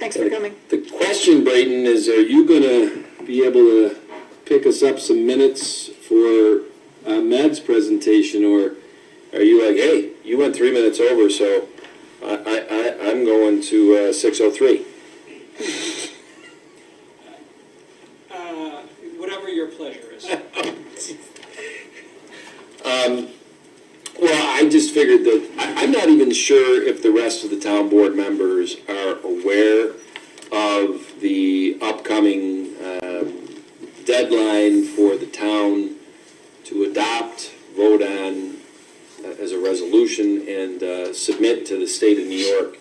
Thanks for coming. The question, Braden, is are you going to be able to pick us up some minutes for Mad's presentation, or are you like, hey, you went 3 minutes over, so I'm going to 6:03? Whatever your pleasure is. Well, I just figured that I'm not even sure if the rest of the town board members are aware of the upcoming deadline for the town to adopt, vote on as a resolution, and submit to the state of New York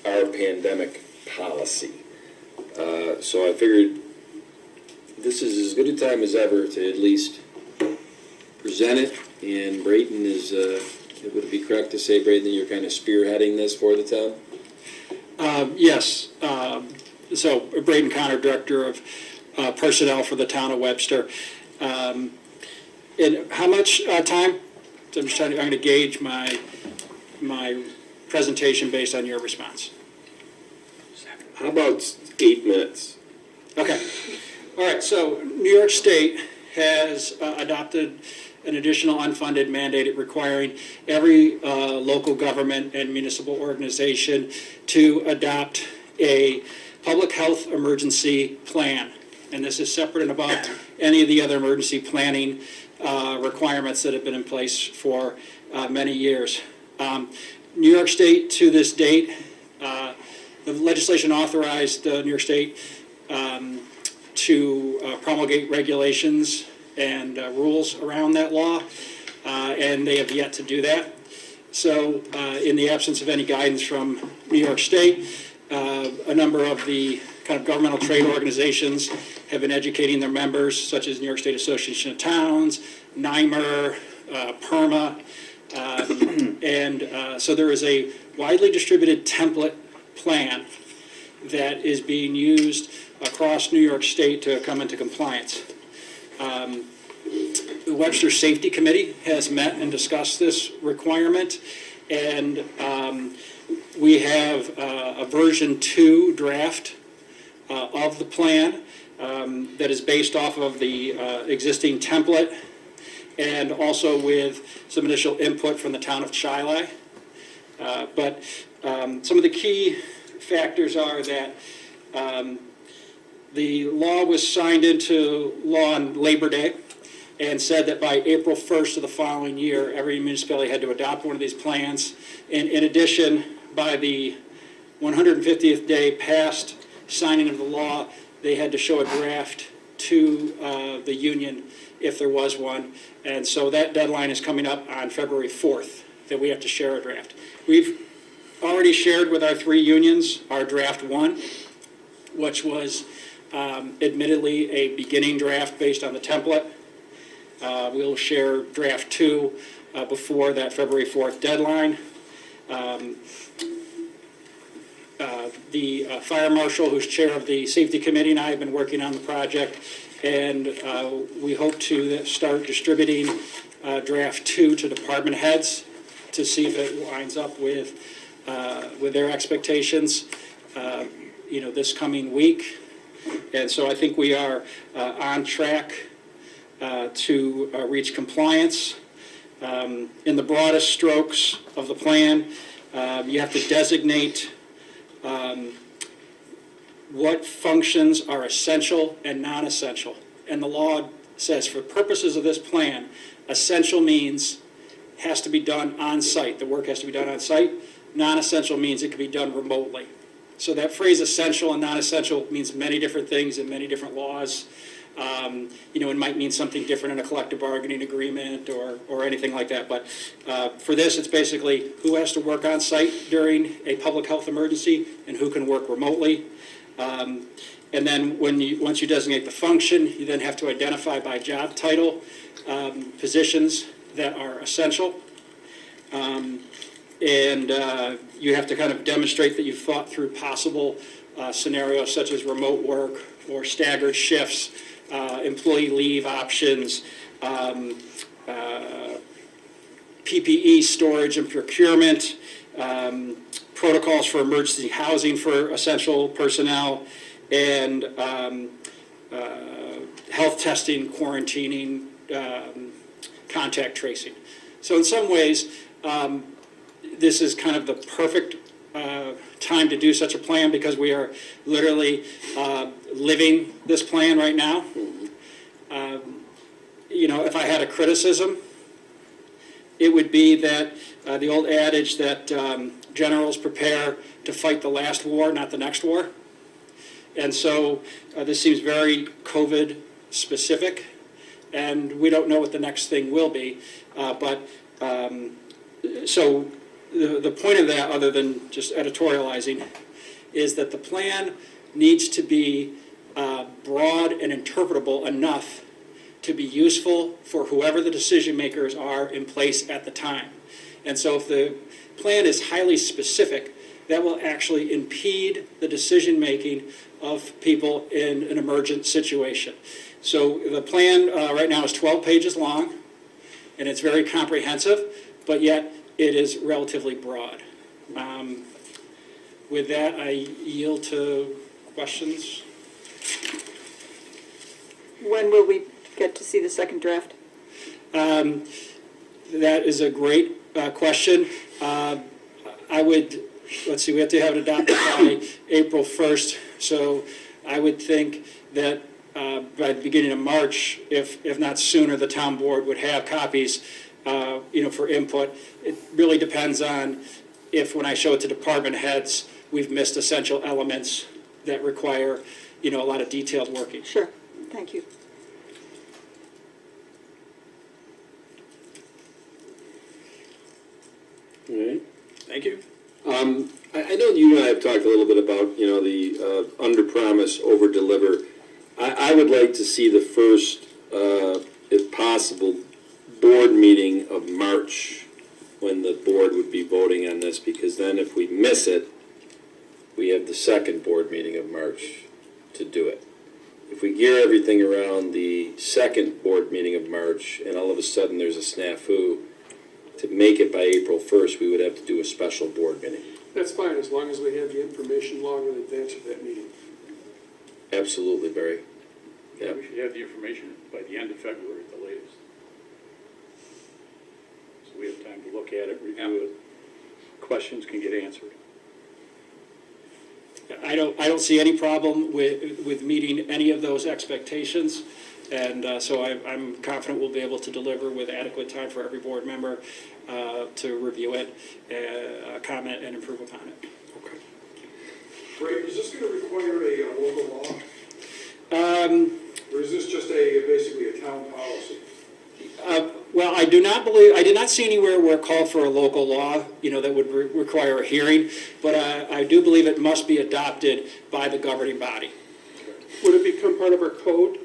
our pandemic policy. So I figured this is as good a time as ever to at least present it. And Brayton is, would it be correct to say, Brayton, that you're kind of spearheading this for the town? Yes. So Braden Connor, Director of Personnel for the town of Webster. And how much time? So I'm going to gauge my presentation based on your response. How about 8 minutes? Okay. All right. So New York State has adopted an additional unfunded mandate requiring every local government and municipal organization to adopt a public health emergency plan. And this is separate and above any of the other emergency planning requirements that have been in place for many years. New York State, to this date, the legislation authorized New York State to promulgate regulations and rules around that law, and they have yet to do that. So in the absence of any guidance from New York State, a number of the kind of governmental trade organizations have been educating their members, such as New York State Association of Towns, NYMER, PERMA, and so there is a widely distributed template plan that is being used across New York State to come into compliance. The Webster Safety Committee has met and discussed this requirement, and we have a version 2 draft of the plan that is based off of the existing template, and also with some initial input from the town of Chili. But some of the key factors are that the law was signed into law on Labor Day and said that by April 1st of the following year, every municipality had to adopt one of these plans. And in addition, by the 150th day past signing of the law, they had to show a draft to the union if there was one. And so that deadline is coming up on February 4th that we have to share a draft. We've already shared with our 3 unions our draft 1, which was admittedly a beginning draft based on the template. We'll share draft 2 before that February 4th deadline. The fire marshal, who's chair of the safety committee, and I have been working on the project, and we hope to start distributing draft 2 to department heads to see if it lines up with their expectations, this coming week. And so I think we are on track to reach compliance. In the broadest strokes of the plan, you have to designate what functions are essential and non-essential. And the law says for purposes of this plan, essential means has to be done on site. The work has to be done on site. Non-essential means it can be done remotely. So that phrase essential and non-essential means many different things in many different laws. It might mean something different in a collective bargaining agreement or anything like that. But for this, it's basically who has to work on site during a public health emergency and who can work remotely. And then once you designate the function, you then have to identify by job title positions that are essential. And you have to kind of demonstrate that you've thought through possible scenarios such as remote work or staggered shifts, employee leave options, PPE storage and procurement, protocols for emergency housing for essential personnel, and health testing, quarantining, contact tracing. So in some ways, this is kind of the perfect time to do such a plan, because we are literally living this plan right now. You know, if I had a criticism, it would be that the old adage that generals prepare to fight the last war, not the next war. And so this seems very COVID specific, and we don't know what the next thing will be. So the point of that, other than just editorializing, is that the plan needs to be broad and interpretable enough to be useful for whoever the decision makers are in place at the time. And so if the plan is highly specific, that will actually impede the decision making of people in an emergent situation. So the plan right now is 12 pages long, and it's very comprehensive, but yet it is relatively broad. With that, I yield to questions. When will we get to see the second draft? That is a great question. I would, let's see, we have to have it adopted by April 1st, so I would think that by the beginning of March, if not sooner, the town board would have copies, for input. It really depends on if, when I show it to department heads, we've missed essential elements that require, a lot of detailed working. Sure, thank you. All right. Thank you. I know you and I have talked a little bit about, the under-promise, over-deliver. I would like to see the first, if possible, board meeting of March, when the board would be voting on this, because then if we miss it, we have the second board meeting of March to do it. If we gear everything around the second board meeting of March, and all of a sudden there's a snafu, to make it by April 1st, we would have to do a special board meeting. That's fine, as long as we have the information long in advance of that meeting. Absolutely, Barry. Yeah. We should have the information by the end of February at the latest. So we have time to look at it, review it. Questions can get answered. I don't see any problem with meeting any of those expectations, and so I'm confident we'll be able to deliver with adequate time for every board member to review it, comment, and improve upon it. Okay. Ray, is this going to require a local law? Or is this just basically a town policy? Well, I did not see anywhere where it called for a local law, that would require a hearing, but I do believe it must be adopted by the governing body. Would it become part of our code?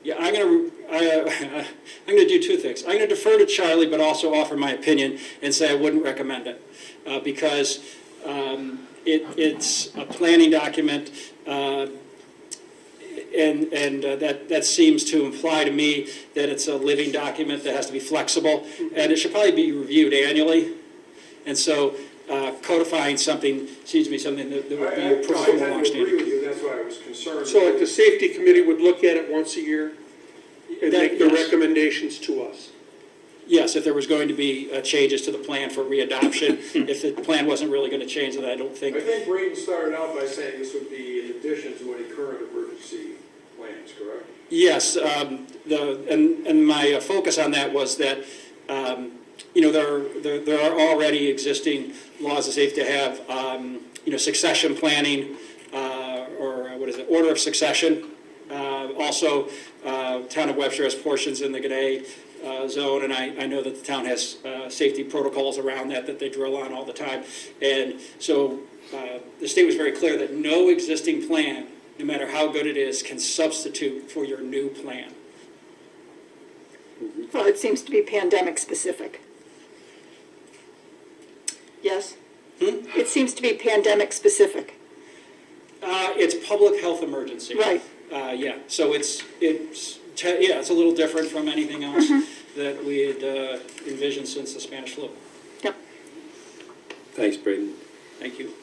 Yeah, I'm going to do two things. I'm going to defer to Charlie, but also offer my opinion and say I wouldn't recommend it because it's a planning document, and that seems to imply to me that it's a living document that has to be flexible, and it should probably be reviewed annually. And so codifying something seems to be something that would be appropriate and I agree long-standing. with you, that's why I was concerned. So like the safety committee would look at it once a year and make the Yes. recommendations to us? Yes, if there was going to be changes to the plan for readoption. If the plan wasn't really going to change, then I don't think. I think Braden started out by saying this would be in addition to any current emergency plans, correct? Yes, and my focus on that was that there are already existing laws that say to have succession planning or order of succession. Also, town of Webster has portions in the G'day zone, and I know that the town has safety protocols around that they drill on all the time. And so the state was very clear that no existing plan, no matter how good it is, can substitute for your new plan. Well, it seems to be pandemic specific. Yes? It seems to be pandemic specific. It's public health emergency. Right. Yeah, so it's a little different from anything else that we had envisioned since the Spanish flu. Yep. Thanks, Braden. Thank you.